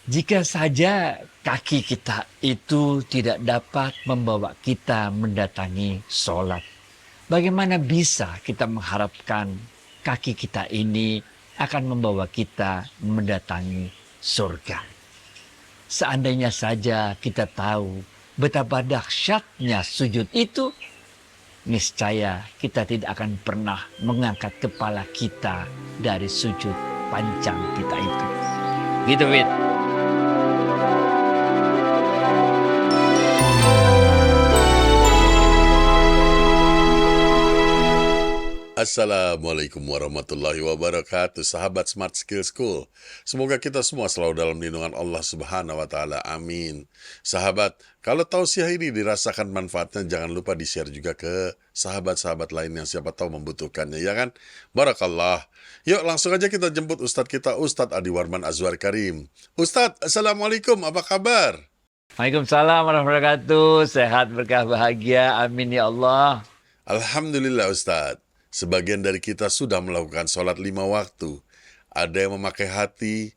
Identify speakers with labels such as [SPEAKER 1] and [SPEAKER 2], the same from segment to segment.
[SPEAKER 1] Jika saja kaki kita itu tidak dapat membawa kita mendatangi sholat, bagaimana bisa kita mengharapkan kaki kita ini akan membawa kita mendatangi surga? Seandainya saja kita tahu betapa dahsyatnya sujud itu, niscaya kita tidak akan pernah mengangkat kepala kita dari sujud panjang kita itu. Gitu, Wid.
[SPEAKER 2] Assalamualaikum warahmatullahi wabarakatuh, sahabat Smart Skill School. Semoga kita semua selalu dalam lindungan Allah Subhanahu wa Ta'ala. Amin. Sahabat, kalau tausiah ini dirasakan manfaatnya, jangan lupa di-share juga ke sahabat-sahabat lain yang siapa tahu membutuhkannya, ya kan? Barakallah. Yuk, langsung aja kita jemput Ustadz kita, Ustadz Adi Warman Azwar Karim. Ustadz, Assalamualaikum, apa kabar?
[SPEAKER 1] Waalaikumsalam warahmatullahi wabarakatuh. Sehat, berkah, bahagia. Amin ya Allah.
[SPEAKER 2] Alhamdulillah Ustadz. Sebagian dari kita sudah melakukan sholat 5 waktu. Ada yang memakai hati,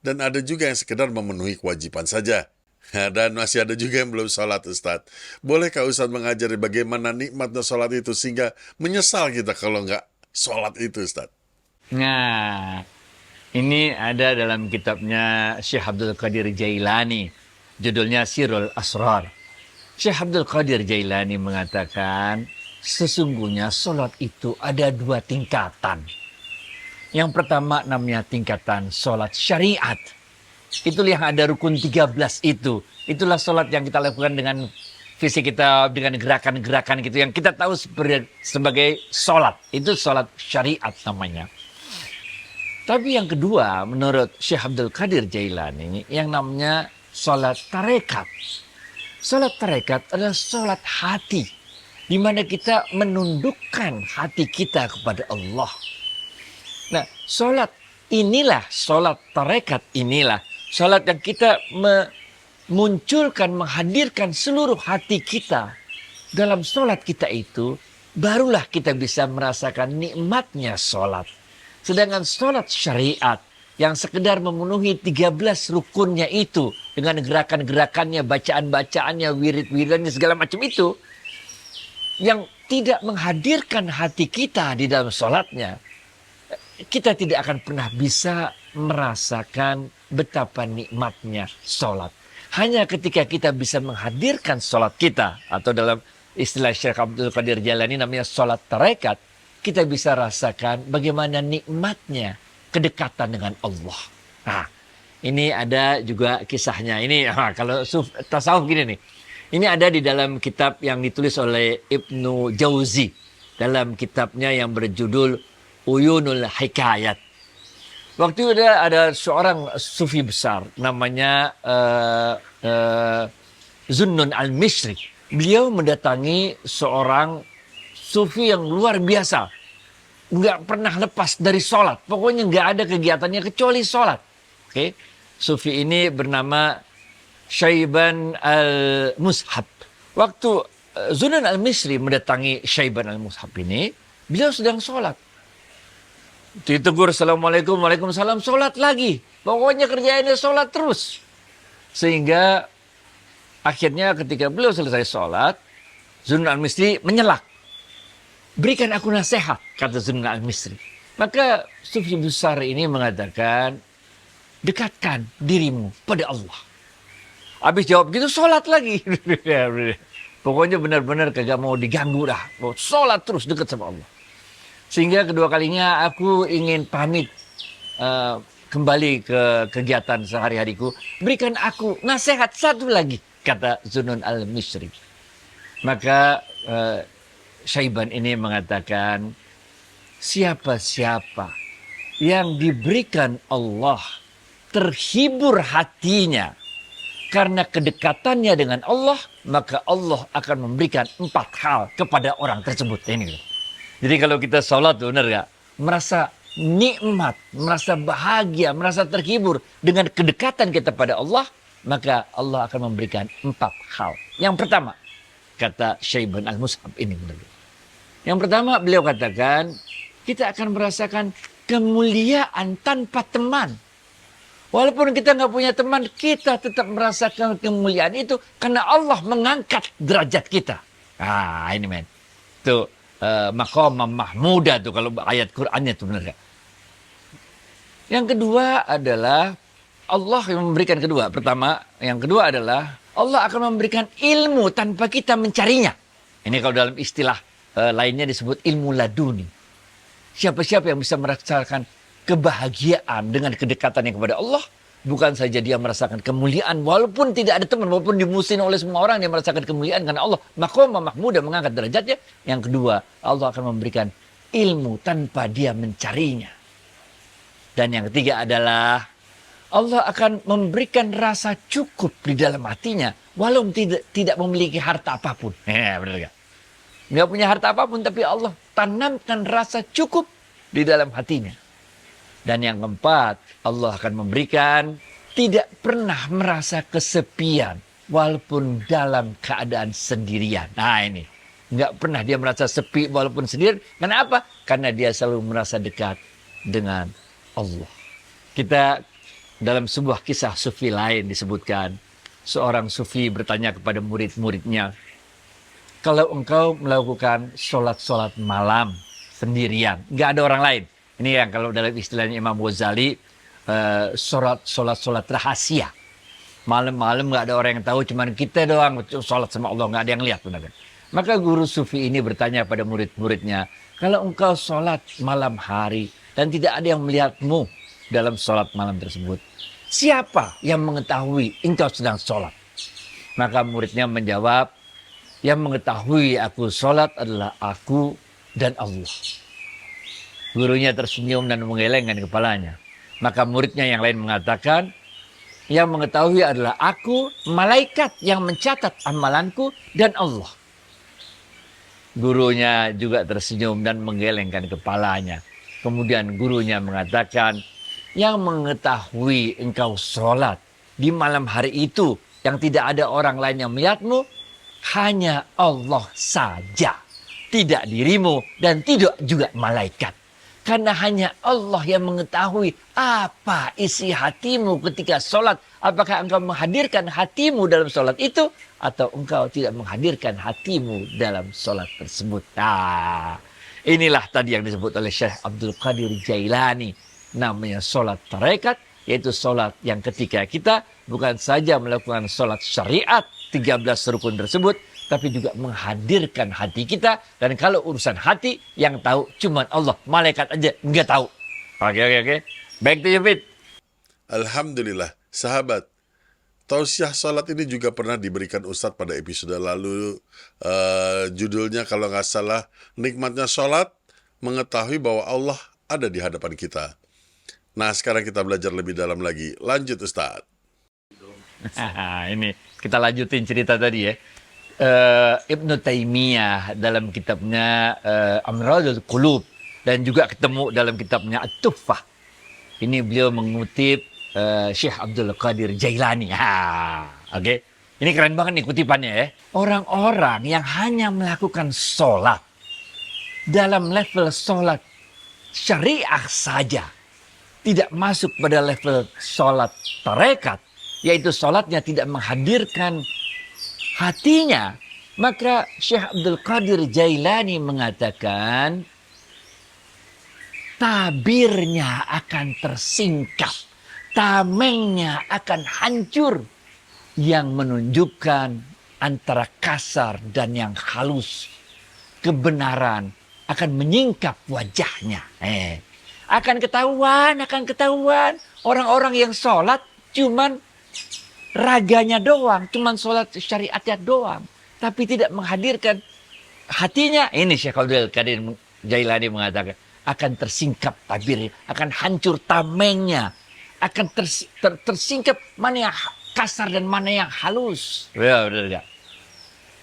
[SPEAKER 2] dan ada juga yang sekedar memenuhi kewajiban saja. Dan masih ada juga yang belum sholat, Ustadz. Bolehkah Ustadz mengajari bagaimana nikmatnya sholat itu sehingga menyesal kita kalau nggak sholat itu, Ustadz?
[SPEAKER 1] Nah, ini ada dalam kitabnya Syekh Abdul Qadir Jailani. Judulnya Sirul Asrar. Syekh Abdul Qadir Jailani mengatakan, sesungguhnya sholat itu ada 2 tingkatan. Yang pertama namanya tingkatan sholat syariat. Itulah yang ada rukun 13 itu. Itulah sholat yang kita lakukan dengan fisik kita, dengan gerakan-gerakan gitu. Yang kita tahu sebagai sholat. Itu sholat syariat namanya. Tapi yang kedua menurut Syekh Abdul Qadir Jailani yang namanya sholat tarekat. Sholat tarekat adalah sholat hati, di mana kita menundukkan hati kita kepada Allah. Nah, sholat inilah, sholat tarekat inilah, sholat yang kita memunculkan, menghadirkan seluruh hati kita. Dalam sholat kita itu, barulah kita bisa merasakan nikmatnya sholat. Sedangkan sholat syariat, yang sekedar memenuhi 13 rukunnya itu, dengan gerakan-gerakannya, bacaan-bacaannya, wirid-wiridannya, segala macam itu, yang tidak menghadirkan hati kita di dalam sholatnya, kita tidak akan pernah bisa merasakan betapa nikmatnya sholat. Hanya ketika kita bisa menghadirkan sholat kita, atau dalam istilah Syekh Abdul Qadir Jailani namanya sholat tarekat, kita bisa rasakan bagaimana nikmatnya kedekatan dengan Allah. Nah, ini ada juga kisahnya. Ini kalau tasawuf gini nih. Ini ada di dalam kitab yang ditulis oleh Ibnu Jauzi. Dalam kitabnya yang berjudul Uyunul Hikayat. Waktu itu ada seorang sufi besar namanya Zunnun al-Misri. Beliau mendatangi seorang sufi yang luar biasa. Nggak pernah lepas dari sholat. Pokoknya nggak ada kegiatannya kecuali sholat. Oke. Sufi ini bernama Syaiban al-Mushab. Waktu Zunnun al-Misri mendatangi Syaiban al-Mushab ini, beliau sedang sholat. Ditegur, Assalamualaikum, Waalaikumsalam, sholat lagi. Pokoknya kerjaannya sholat terus. Sehingga akhirnya ketika beliau selesai sholat, Zunnun al-Misri menyelak. Berikan aku nasihat, kata Zunnun al-Misri. Maka sufi besar ini mengatakan, dekatkan dirimu pada Allah. Habis jawab gitu, sholat lagi. Pokoknya benar-benar kagak mau diganggu dah. Mau sholat terus dekat sama Allah. Sehingga kedua kalinya aku ingin pamit kembali ke kegiatan sehari-hariku. Berikan aku nasihat satu lagi, kata Zunnun al-Misri. Maka Syaiban ini mengatakan, siapa-siapa yang diberikan Allah terhibur hatinya karena kedekatannya dengan Allah, maka Allah akan memberikan 4 hal kepada orang tersebut. Ini. Jadi kalau kita sholat, benar gak? Merasa nikmat, merasa bahagia, merasa terhibur dengan kedekatan kita pada Allah, maka Allah akan memberikan 4 hal. Yang pertama, kata Syaiban al-Mushab ini. Yang pertama beliau katakan, kita akan merasakan kemuliaan tanpa teman. Walaupun kita nggak punya teman, kita tetap merasakan kemuliaan itu karena Allah mengangkat derajat kita. Ah, ini men. Itu maqam mahmuda tuh kalau ayat Qur'annya tuh benar gak? Yang kedua adalah Allah yang memberikan kedua. Pertama, yang kedua adalah Allah akan memberikan ilmu tanpa kita mencarinya. Ini kalau dalam istilah lainnya disebut ilmu laduni. Siapa-siapa yang bisa merasakan kebahagiaan dengan kedekatannya kepada Allah, bukan saja dia merasakan kemuliaan walaupun tidak ada teman, walaupun dimusuhin oleh semua orang, dia merasakan kemuliaan karena Allah maqamah mahmudah mengangkat derajatnya. Yang kedua, Allah akan memberikan ilmu tanpa dia mencarinya. Dan yang ketiga adalah Allah akan memberikan rasa cukup di dalam hatinya walaupun tidak memiliki harta apapun. Benar gak? Nggak punya harta apapun, tapi Allah tanamkan rasa cukup di dalam hatinya. Dan yang keempat, Allah akan memberikan tidak pernah merasa kesepian walaupun dalam keadaan sendirian. Nah ini, nggak pernah dia merasa sepi walaupun sendirian. Kenapa? Karena dia selalu merasa dekat dengan Allah. Kita dalam sebuah kisah sufi lain disebutkan, seorang sufi bertanya kepada murid-muridnya, kalau engkau melakukan sholat-sholat malam sendirian, nggak ada orang lain. Ini yang kalau dalam istilahnya Imam Ghazali, sholat rahasia. Malam-malam nggak ada orang yang tahu, cuman kita doang sholat sama Allah, nggak ada yang lihat. Benar. Maka guru sufi ini bertanya pada murid-muridnya, kalau engkau sholat malam hari dan tidak ada yang melihatmu dalam sholat malam tersebut, siapa yang mengetahui engkau sedang sholat? Maka muridnya menjawab, yang mengetahui aku sholat adalah aku dan Allah. Gurunya tersenyum dan menggelengkan kepalanya. Maka muridnya yang lain mengatakan, yang mengetahui adalah aku, malaikat yang mencatat amalanku, dan Allah. Gurunya juga tersenyum dan menggelengkan kepalanya. Kemudian gurunya mengatakan, yang mengetahui engkau sholat di malam hari itu, yang tidak ada orang lain yang melihatmu, hanya Allah saja. Tidak dirimu dan tidak juga malaikat. Karena hanya Allah yang mengetahui apa isi hatimu ketika sholat. Apakah engkau menghadirkan hatimu dalam sholat itu, atau engkau tidak menghadirkan hatimu dalam sholat tersebut. Nah, inilah tadi yang disebut oleh Syekh Abdul Qadir Jailani. Namanya sholat tarekat, yaitu sholat yang ketika kita bukan saja melakukan sholat syariat 13 rukun tersebut, tapi juga menghadirkan hati kita. Dan kalau urusan hati, yang tahu cuma Allah. Malaikat aja nggak tahu. Oke. Back to you, Fit.
[SPEAKER 2] Alhamdulillah, sahabat. Tausiah salat ini juga pernah diberikan Ustadz pada episode lalu. Judulnya kalau nggak salah, nikmatnya salat, mengetahui bahwa Allah ada di hadapan kita. Nah, sekarang kita belajar lebih dalam lagi. Lanjut, Ustadz.
[SPEAKER 1] Ini kita lanjutin cerita tadi ya. Ibnu Taimiyah dalam kitabnya Amradul Qulub, dan juga ketemu dalam kitabnya At-Tuffah. Ini beliau mengutip Syekh Abdul Qadir Jailani. Oke. Ini keren banget nih kutipannya ya. Orang-orang yang hanya melakukan sholat dalam level sholat syariah saja, tidak masuk pada level sholat tarekat, yaitu sholatnya tidak menghadirkan hatinya, maka Syekh Abdul Qadir Jailani mengatakan tabirnya akan tersingkap, tamengnya akan hancur, yang menunjukkan antara kasar dan yang halus. Kebenaran akan menyingkap wajahnya. Akan ketahuan orang-orang yang sholat cuman raganya doang, cuman sholat syariatnya doang, tapi tidak menghadirkan hatinya. Ini Syekh Abdul Qadir Jailani mengatakan akan tersingkap tabirnya, akan hancur tamengnya, akan tersingkap mana yang kasar dan mana yang halus. Ya, benar.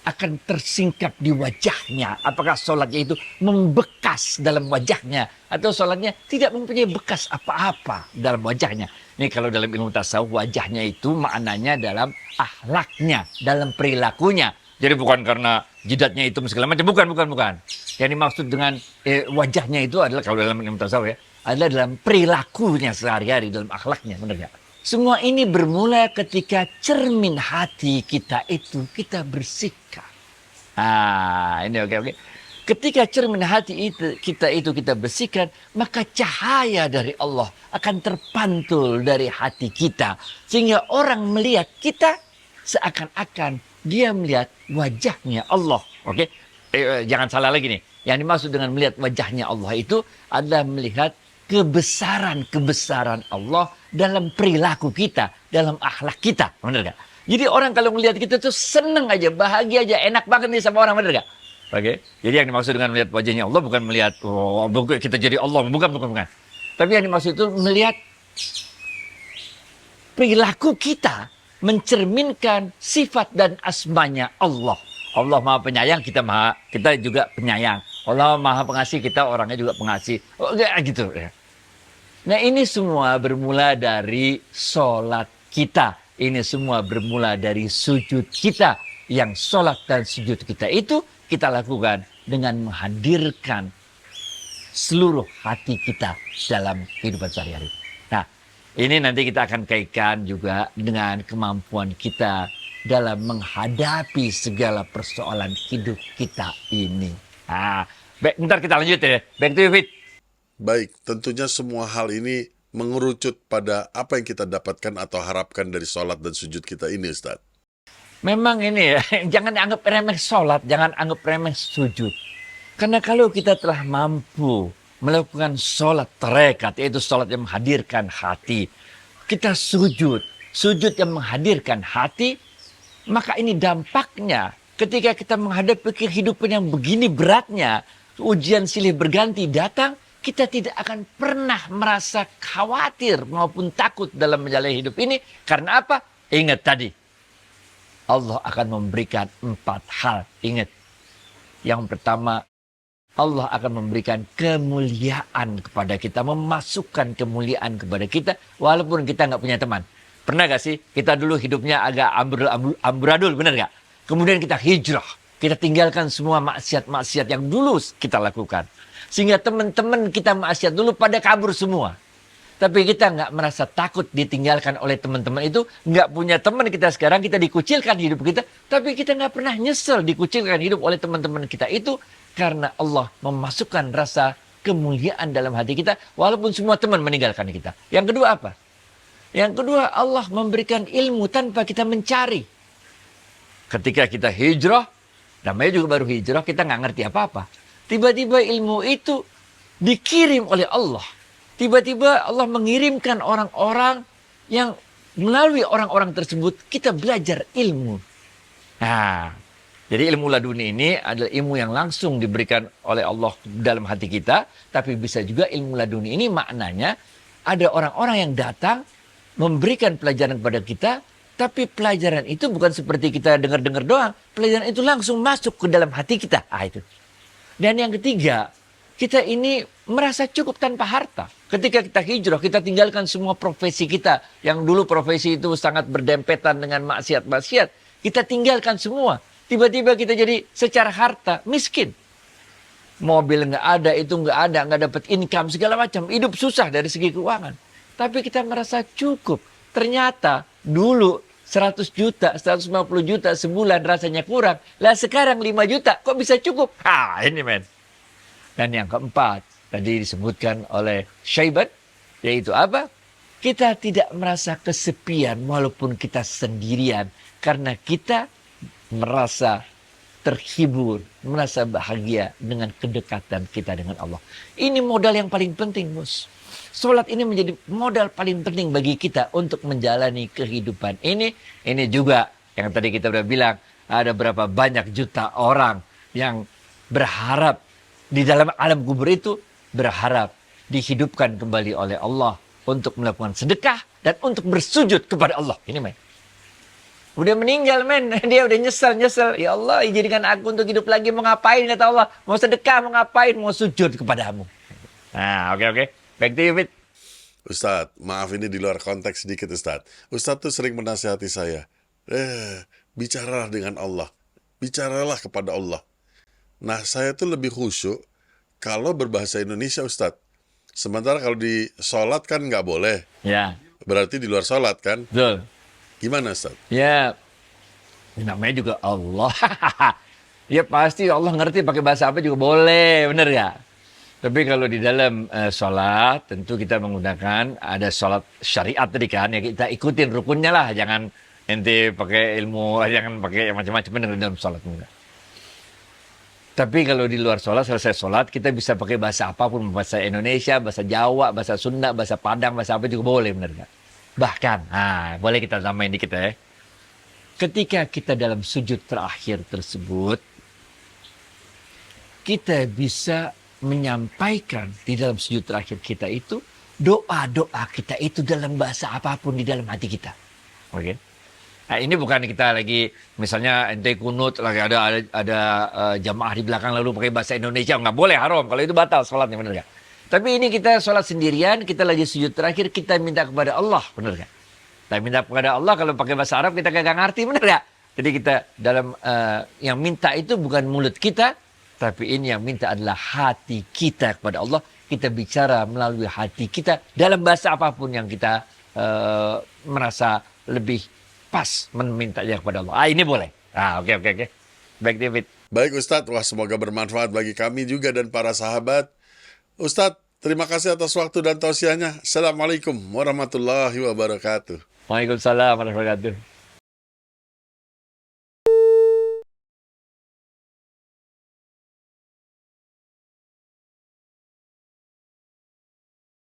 [SPEAKER 1] Akan tersingkap di wajahnya. Apakah sholatnya itu membekas dalam wajahnya, atau sholatnya tidak mempunyai bekas apa-apa dalam wajahnya. Ini kalau dalam ilmu tasawuf, wajahnya itu maknanya dalam akhlaknya, dalam perilakunya. Jadi bukan karena jidatnya itu segala macam, bukan. Yang dimaksud dengan wajahnya itu adalah kalau dalam ilmu tasawuf ya, adalah dalam perilakunya sehari-hari, dalam akhlaknya, benar nggak? Semua ini bermula ketika cermin hati kita itu kita bersihkan. Ini oke. Ketika cermin hati kita bersihkan, maka cahaya dari Allah akan terpantul dari hati kita. Sehingga orang melihat kita seakan-akan dia melihat wajahnya Allah. Oke? Jangan salah lagi nih. Yang dimaksud dengan melihat wajahnya Allah itu adalah melihat kebesaran Allah dalam perilaku kita, dalam akhlak kita. Benar gak? Jadi orang kalau melihat kita tuh seneng aja, bahagia aja, enak banget nih sama orang. Benar gak? Oke. Jadi yang dimaksud dengan melihat wajahnya Allah bukan melihat kita jadi Allah. Bukan. Tapi yang dimaksud itu melihat perilaku kita mencerminkan sifat dan asmanya Allah. Allah Maha Penyayang, kita juga penyayang. Allah Maha Pengasih, kita orangnya juga pengasih. Gitu ya. Nah, ini semua bermula dari sholat kita. Ini semua bermula dari sujud kita. Yang sholat dan sujud kita itu kita lakukan dengan menghadirkan seluruh hati kita dalam kehidupan sehari-hari. Nah, ini nanti kita akan kaitkan juga dengan kemampuan kita dalam menghadapi segala persoalan hidup kita ini. Bentar kita lanjut ya. Back to you, Fit.
[SPEAKER 2] Baik, tentunya semua hal ini mengerucut pada apa yang kita dapatkan atau harapkan dari sholat dan sujud kita ini, Ustaz.
[SPEAKER 1] Memang ini ya, jangan anggap remeh sholat, jangan anggap remeh sujud. Karena kalau kita telah mampu melakukan sholat terekat, yaitu sholat yang menghadirkan hati. Kita sujud yang menghadirkan hati, maka ini dampaknya ketika kita menghadapi kehidupan yang begini beratnya, ujian silih berganti datang, kita tidak akan pernah merasa khawatir maupun takut dalam menjalani hidup ini. Karena apa? Ingat tadi, Allah akan memberikan 4 hal. Ingat, yang pertama, Allah akan memberikan kemuliaan kepada kita, memasukkan kemuliaan kepada kita, walaupun kita nggak punya teman. Pernah gak sih kita dulu hidupnya agak amburadul, benar gak? Kemudian kita hijrah, kita tinggalkan semua maksiat-maksiat yang dulu kita lakukan. Sehingga teman-teman kita maksiat dulu pada kabur semua. Tapi kita nggak merasa takut ditinggalkan oleh teman-teman itu. Nggak punya teman kita sekarang, kita dikucilkan hidup kita. Tapi kita nggak pernah nyesel dikucilkan hidup oleh teman-teman kita itu. Karena Allah memasukkan rasa kemuliaan dalam hati kita. Walaupun semua teman meninggalkan kita. Yang kedua apa? Yang kedua, Allah memberikan ilmu tanpa kita mencari. Ketika kita hijrah, namanya juga baru hijrah, kita nggak ngerti apa-apa. Tiba-tiba ilmu itu dikirim oleh Allah. Tiba-tiba Allah mengirimkan orang-orang yang melalui orang-orang tersebut kita belajar ilmu. Nah, jadi ilmu laduni ini adalah ilmu yang langsung diberikan oleh Allah dalam hati kita. Tapi bisa juga ilmu laduni ini maknanya ada orang-orang yang datang memberikan pelajaran kepada kita. Tapi pelajaran itu bukan seperti kita dengar-dengar doang. Pelajaran itu langsung masuk ke dalam hati kita. Itu. Dan yang ketiga, kita ini merasa cukup tanpa harta. Ketika kita hijrah, kita tinggalkan semua profesi kita. Yang dulu profesi itu sangat berdempetan dengan maksiat-maksiat. Kita tinggalkan semua. Tiba-tiba kita jadi secara harta miskin. Mobil nggak ada, itu nggak dapat income, segala macam. Hidup susah dari segi keuangan. Tapi kita merasa cukup. Ternyata dulu 100 juta, 150 juta sebulan rasanya kurang. Lah sekarang 5 juta, kok bisa cukup? Ini men. Dan yang keempat, tadi disebutkan oleh Syaiban, yaitu apa? Kita tidak merasa kesepian walaupun kita sendirian. Karena kita merasa terhibur, merasa bahagia dengan kedekatan kita dengan Allah. Ini modal yang paling penting, Bos. Sholat ini menjadi modal paling penting bagi kita untuk menjalani kehidupan ini. Ini juga yang tadi kita udah bilang, ada berapa banyak juta orang yang berharap di dalam alam kubur itu, berharap dihidupkan kembali oleh Allah untuk melakukan sedekah dan untuk bersujud kepada Allah. Ini men. Udah meninggal men, dia udah nyesel. Ya Allah, izinkan aku untuk hidup lagi, mau ngapain kata Allah? Mau sedekah, mau ngapain? Mau sujud kepadamu. Nah, oke. Back to you, Fit.
[SPEAKER 2] Ustadz, maaf ini di luar konteks sedikit, Ustadz. Ustadz tuh sering menasihati saya. Bicaralah dengan Allah. Bicaralah kepada Allah. Nah, saya tuh lebih khusyuk kalau berbahasa Indonesia, Ustadz. Sementara kalau di sholat kan nggak boleh.
[SPEAKER 1] Ya.
[SPEAKER 2] Berarti di luar sholat kan?
[SPEAKER 1] Betul.
[SPEAKER 2] Gimana Ustaz?
[SPEAKER 1] Ya, namanya juga Allah. Ya pasti Allah ngerti pakai bahasa apa juga boleh, bener ya? Tapi kalau di dalam sholat, tentu kita menggunakan ada sholat syariat tadi kan, ya kita ikutin rukunnya lah, jangan ente pakai ilmu, jangan pakai macam-macam bener di dalam sholat. Enggak. Tapi kalau di luar sholat, selesai sholat, kita bisa pakai bahasa apapun, bahasa Indonesia, bahasa Jawa, bahasa Sunda, bahasa Padang, bahasa apa juga boleh, bener nggak? Bahkan, boleh kita tambahin dikit ya. Ketika kita dalam sujud terakhir tersebut, kita bisa menyampaikan di dalam sujud terakhir kita itu doa-doa kita itu dalam bahasa apapun di dalam hati kita. Oke. Nah, ini bukan kita lagi misalnya ente kunut lagi ada jamaah di belakang lalu pakai bahasa Indonesia, nggak boleh, haram. Kalau itu batal sholatnya, benar nggak? Tapi ini kita sholat sendirian, kita lagi sujud terakhir, kita minta kepada Allah, benar nggak? Kita minta kepada Allah, kalau pakai bahasa Arab kita kagak ngerti, benar nggak? Jadi kita dalam yang minta itu bukan mulut kita, tapi ini yang minta adalah hati kita kepada Allah. Kita bicara melalui hati kita dalam bahasa apapun yang kita merasa lebih pas memintanya kepada Allah. Ini boleh. Oke. Baik David.
[SPEAKER 2] Baik Ustadz, wah semoga bermanfaat bagi kami juga dan para sahabat. Ustadz, terima kasih atas waktu dan tausiahnya. Assalamualaikum warahmatullahi wabarakatuh.
[SPEAKER 1] Waalaikumsalam warahmatullahi wabarakatuh.